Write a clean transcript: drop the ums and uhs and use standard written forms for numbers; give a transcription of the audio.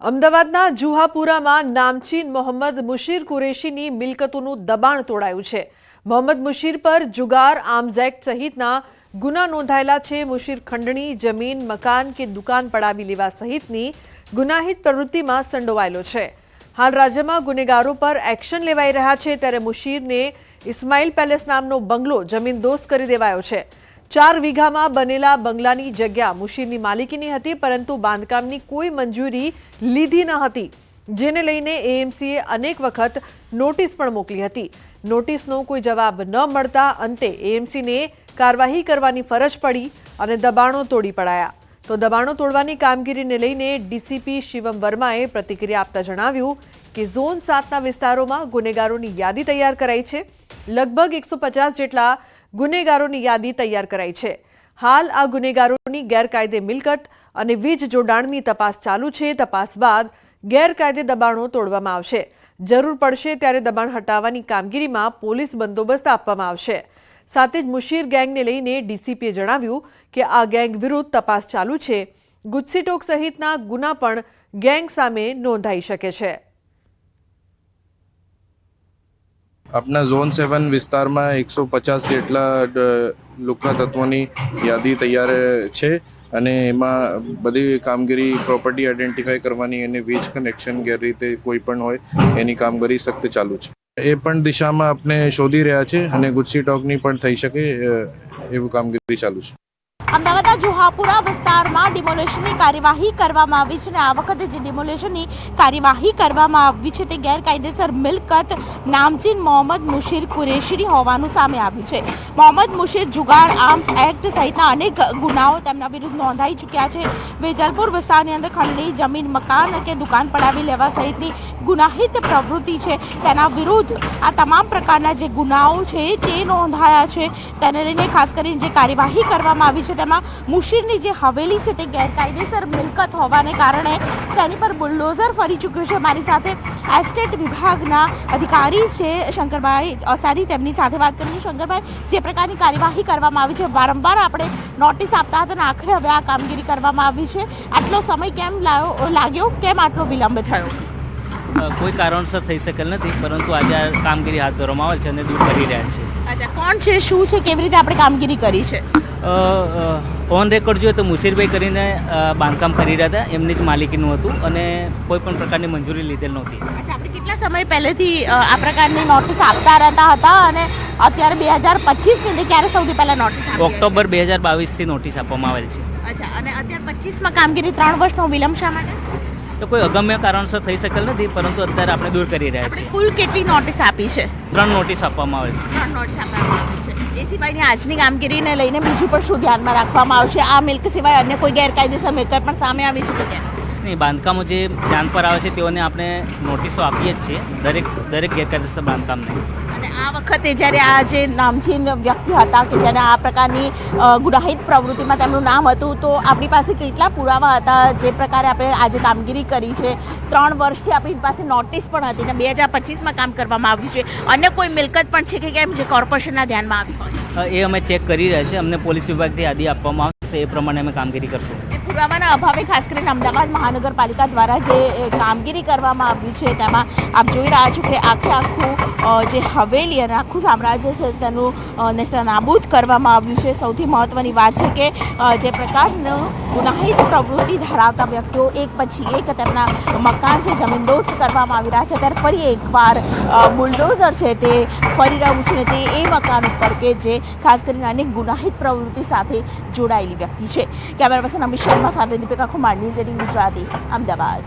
અમદાવાદના જુહાપુરામાં નામચીન મોહમ્મદ મુશીર કુરેશીની મિલકતોનું દબાણ તોડાયું છે। મોહમ્મદ મુશીર પર જુગાર, આર્મ્સ એક્ટ સહિતના ગુના નોંધાયેલા છે। મુશીર ખંડણી, જમીન, મકાન કે દુકાન પડાવી લેવા સહિતની ગુનાહિત પ્રવૃત્તિમાં સંડોવાયેલો છે। હાલ રાજ્યમાં ગુનેગારો પર એક્શન લેવાઈ રહ્યા છે, ત્યારે મુશીરને ઇસ્માઇલ પેલેસ નામનો બંગલો જમીનદોસ્ત કરી દેવાયો છે। 4 વીઘામાં બનેલા બંગલાની જગ્યા મુશીરની માલિકીની હતી, પરંતુ બાંધકામની કોઈ મંજૂરી લીધી ન હતી, જેને લઈને એએમસીએ અનેક વખત નોટિસ પણ મોકલી હતી। નોટિસનો કોઈ જવાબ ન મળતા અંતે એએમસીને કાર્યવાહી કરવાની ફરજ પડી અને દબાણો તોડી પડાયા। તો દબાણો તોડવાની કામગીરીને લઈને ડીસીપી શિવમ વર્માએ પ્રતિક્રિયા આપતા જણાવ્યું કે ઝોન 7ના વિસ્તારોમાં ગુનેગારોની યાદી તૈયાર કરાઈ છે। લગભગ 150 જેટલા ગુનેગારોની યાદી તૈયાર કરાઈ છે। હાલ આ ગુનેગારોની ગેરકાયદે મિલકત અને વીજ જોડાણની તપાસ ચાલુ છે। તપાસ બાદ ગેરકાયદે દબાણો તોડવામાં આવશે। જરૂર પડશે ત્યારે દબાણ હટાવવાની કામગીરીમાં પોલીસ બંદોબસ્ત આપવામાં આવશે। સાથે જ મુશીર ગેંગને લઈને ડીસીપીએ જણાવ્યું કે આ ગેંગ વિરુદ્ધ તપાસ ચાલુ છે। ગુજસીટોક સહિતના ગુના પણ ગેંગ સામે નોંધાઈ શકે છે। अपना जोन 7 विस्तार में 150 જેટલા લુખ્ખા તત્વોની યાદી તૈયાર છે અને એમાં બધી કામગીરી પ્રોપર્ટી આઈડેન્ટિફાઈ કરવાની અને વીજ કનેક્શન ગેરરીતે કોઈ પણ હોય એની કામગીરી સખ્ત ચાલુ છે। એ પણ દિશામાં આપણે શોધી રહ્યા છે અને ગુજસીટોકની પણ થઈ શકે એવું કામગીરી ચાલુ છે। અમદાવાદના જુહાપુરા વિસ્તારમાં ડિમોલેશનની કાર્યવાહી કરવામાં આવી છે અને આ વખતે જે ડિમોલેશનની કાર્યવાહી કરવામાં આવી છે તે ગેરકાયદેસર મિલકત નામચીન મોહમ્મદ મુશીર કુરેશીની હોવાનું સામે આવ્યું છે। મોહમ્મદ મુશીર જુગાર, આર્મ્સ એક્ટ સહિતના અનેક ગુનાઓ તેમના વિરુદ્ધ નોંધાઈ ચૂક્યા છે। વેજલપુર વિસ્તારની અંદર ખંડણી, જમીન, મકાન કે દુકાન પડાવી લેવા સહિતની ગુનાહિત પ્રવૃત્તિ છે, તેના વિરુદ્ધ આ તમામ પ્રકારના જે ગુનાઓ છે તે નોંધાયા છે। તેને લઈને ખાસ કરીને જે કાર્યવાહી કરવામાં આવી છે તેમાં મુશીરની જે હવેલી છે તે ગેરકાયદેસર મિલકત હોવાને કારણે તેની પર બુલડોઝર ફરી ચૂક્યું છે। મારી સાથે એસ્ટેટ વિભાગના અધિકારી છે શંકરભાઈ અસારી, તેમની સાથે વાત કરીશું। શંકરભાઈ, જે પ્રકારની કાર્યવાહી કરવામાં આવી છે, વારંવાર આપણે નોટિસ આપતા હતા અને આખરે હવે આ કામગીરી કરવામાં આવી છે, આટલો સમય કેમ લાગ્યો, કેમ આટલો વિલંબ થયો? કોઈ કારણસર થઈ શકેલ નથી, પરંતુ આજે આ કામગીરી હાથ ધરવામાં આવે છે અને દૂર કરી રહ્યા છે। અચ્છા, કોણ છે, શું છે, કેવી રીતે આપણે કામગીરી કરી છે? ઓન રેકોર્ડ જોઈએ તો મુશીરભાઈ કરીને બાંધકામ કરી રહ્યા હતા, એમની જ માલિકીનું હતું અને કોઈ પણ પ્રકારની મંજૂરી લીધેલ નહોતી। અચ્છા, આપણે કેટલા સમય પહેલેથી આ પ્રકારની નોટિસ આપતા રહેતા હતા અને અત્યારે 2025ની ક્યારે સૌથી પહેલા નોટિસ આપી? ઓક્ટોબર 2022થી નોટિસ આપવામાં આવેલ છે। અચ્છા, અને અત્યારે 25માં કામગીરી 3 વર્ષનો વિલંબ શા માટે? તો કોઈ અગમ્ય કારણસર થઈ શકેલ નથી, પરંતુ અત્યારે આપણે દૂર કરી રહ્યા છીએ। કુલ કેટલી નોટિસ આપી છે? 3 નોટિસ આપવામાં આવેલ છે। 3 નોટિસ આપવામાં આવી છે। એ સિવાયની આજની કામગીરીને લઈને બીજું પણ શું ધ્યાનમાં રાખવામાં આવશે? આ મિલ્ક સિવાય અન્ય કોઈ ગેરકાયદેસર મિલકત પણ સામે આવી છે કે કેમ? નહીં, બાંધકામો જે ધ્યાન પર આવે છે તેઓને આપણે નોટિસો આપીએ જ છીએ, દરેક ગેરકાયદેસર બાંધકામને। અને આ વખતે જ્યારે આ જે નામચીન વ્યક્તિ હતા કે જેને આ પ્રકારની ગુનાહિત પ્રવૃત્તિમાં તેમનું નામ હતું, તો આપણી પાસે કેટલા પુરાવા હતા જે પ્રકારે આપણે આજે કામગીરી કરી છે? 3 વર્ષથી આપણી પાસે નોટિસ પણ હતી અને 2025માં કામ કરવામાં આવ્યું છે। અન્ય કોઈ મિલકત પણ છે કે કેમ જે કોર્પોરેશનના ધ્યાનમાં આવી હોય? એ અમે ચેક કરી રહ્યા છીએ, અમને પોલીસ વિભાગથી યાદી આપવામાં આવશે, એ પ્રમાણે અમે કામગીરી કરશું। પુરાવાના અભાવે ખાસ કરીને અમદાવાદ મહાનગરપાલિકા દ્વારા જે કામગીરી કરવામાં આવી છે તેમાં આપ જોઈ રહ્યા છો કે આખું જે હવેલી અને આખું સામ્રાજ્ય છે તેનું નાબૂદ કરવામાં આવ્યું છે। સૌથી મહત્ત્વની વાત છે કે જે પ્રકારનું ગુનાહિત પ્રવૃત્તિ ધરાવતા વ્યક્તિઓ એક પછી એક તેમના મકાન છે જમીનદોસ્ત કરવામાં આવી રહ્યા છે, ત્યારે ફરી એકવાર બુલડોઝર છે તે ફરી રહ્યું છે ને તે એ મકાન ઉપર કે જે ખાસ કરીને અનેક ગુનાહિત પ્રવૃત્તિ સાથે જોડાયેલી વ્યક્તિ છે। કેમેરા પર્સન અમિત શર્મા સાથે દીપિકા કુમાર, ન્યૂઝ 18 ગુજરાતી, અમદાવાદ।